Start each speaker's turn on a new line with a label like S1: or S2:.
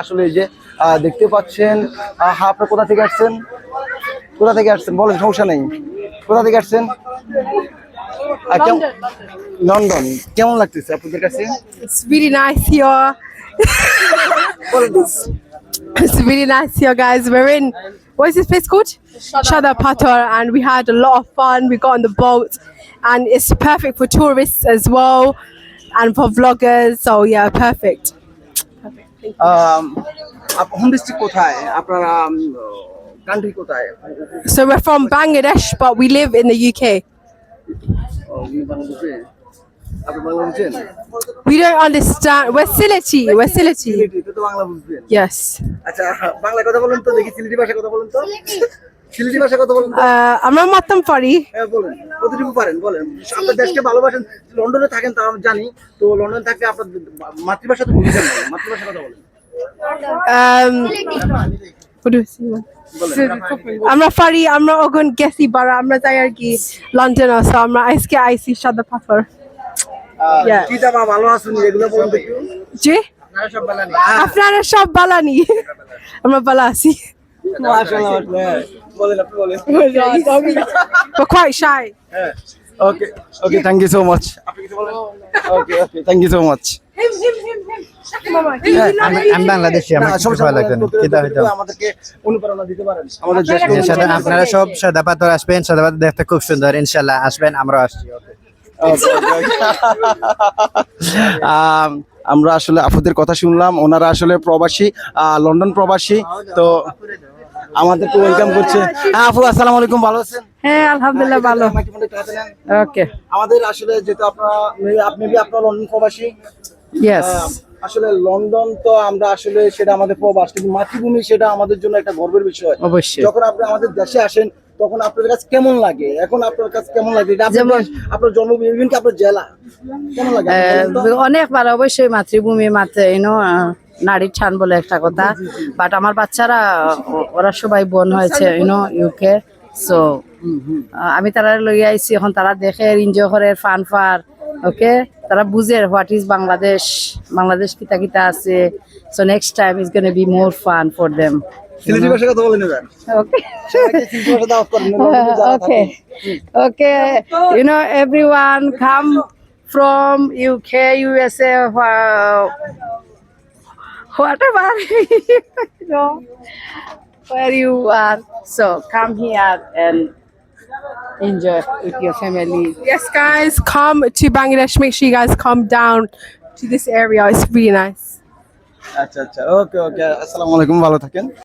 S1: আসলে এই যে দেখতে পাচ্ছেন, আপনারা কোথা থেকে আসছেন? কোথা থেকে আসছেন বলেন, সমস্যা নেই। কোথা থেকে আসছেন? লন্ডন। কেমন লাগতেছে আপনাদের কাছে?
S2: It's really nice here. It's really nice here, guys. We're in, what is this place called? Shada Patar, and we had a lot of fun. We got on the boat, and it's perfect for tourists as well, and for vloggers. So yeah, perfect.
S1: Home district কোথায় আপনার? Country কোথায়?
S2: So we're from Bangladesh, but we live in the UK.
S1: আপনি বাংলা বুঝছেন?
S2: We don't understand. We're Sylheti. We're Sylheti.
S1: Sylheti তো বাংলা বুঝবেন?
S2: Yes.
S1: আচ্ছা, বাংলা কথা বলেন তো দেখি, সিলেটি ভাষা কথা বলেন তো। সিলেটি ভাষা কথা বলেন তো।
S2: আমরা মাতাম পারি।
S1: হ্যাঁ বলেন, কতটুকু পারেন বলেন। আপনার দেশকে ভালোবাসেন, লন্ডনে থাকেন তা আমি জানি, তো লন্ডনে থাকলে আপনার মাতৃভাষা তো বুঝছেন না, মাতৃভাষা কথা বলেন।
S2: What do we say? আমরা পারি, আমরা ওগুন গেছি বারা, আমরা যাই আর কি লন্ডন আছে, আমরা আজকে আইসি সাদা পাথর।
S1: কি জামা ভালো আছেন এগুলো বলুন দেখি।
S2: জি, আপনারা সব বালানি, আমরা বালা আছি।
S1: মাশাআল্লাহ, বলেন আপনি বলেন।
S2: We're quite shy.
S1: Okay okay, thank you so much. আপনি কিছু বলেন? Okay okay, thank you so much.
S3: আমি বাংলাদেশি, আমার কিছু ভালো লাগবে না।
S1: আমাদেরকে অনুপ্রেরণা দিতে পারেন আমাদের দেশকে।
S3: আপনারা সব সাদা পাথর আসবেন, সাদা পাথর দেখতে খুব সুন্দর, ইনশাল্লাহ আসবেন, আমরা আসছি।
S1: আমরা আসলে আপুদের কথা শুনলাম, ওনারা আসলে প্রবাসী, লন্ডন প্রবাসী, তো আমাদেরকে ওয়েলকাম করছে। আপু আসসালামু আলাইকুম, ভালো আছেন?
S2: হ্যাঁ আলহামদুলিল্লাহ ভালো। ওকে,
S1: আমাদের আসলে যেহেতু আপনার লন্ডন প্রবাসী,
S2: ইয়েস,
S1: আসলে লন্ডন তো আমরা আসলে সেটা আমাদের প্রবাস, কিন্তু মাতৃভূমি সেটা আমাদের জন্য একটা গর্বের বিষয়।
S2: অবশ্যই।
S1: যখন আপনি আমাদের দেশে আসেন তখন আপনাদের কাছে কেমন লাগে? এখন আপনার কাছে কেমন লাগে? যেমন আপনার জন্মভূমি, ইভেন কি আপনার জেলা, কেমন লাগে?
S4: অনেক ভালো, অবশ্যই মাতৃভূমি, নারীর টান বলে একটা কথা, বাট আমার বাচ্চারা ওরা সবাই বোন হয়েছে ইউকে, সো আমি তারা লই আইছি, এখন তারা দেখে এনজয় করে, ফান ফার, ওকে, তারা বুঝে হোয়াট ইজ বাংলাদেশ, বাংলাদেশ কিতা কিতা আছে, so next time is gonna be more fun for them.
S1: Sylheti ভাষা কথা বলেন এবার।
S4: Okay.
S1: সিলেটি ভাষা দাওয়াত করেন না,
S4: Okay. Okay. Everyone come from UK, USA, whatever, where you are. So come here and enjoy with your family.
S2: yes guys, come to Bangladesh, make sure you guys come down to this area, it's really nice.
S1: আচ্ছা আচ্ছা, ওকে ওকে, আসসালামু আলাইকুম, ভালো থাকেন।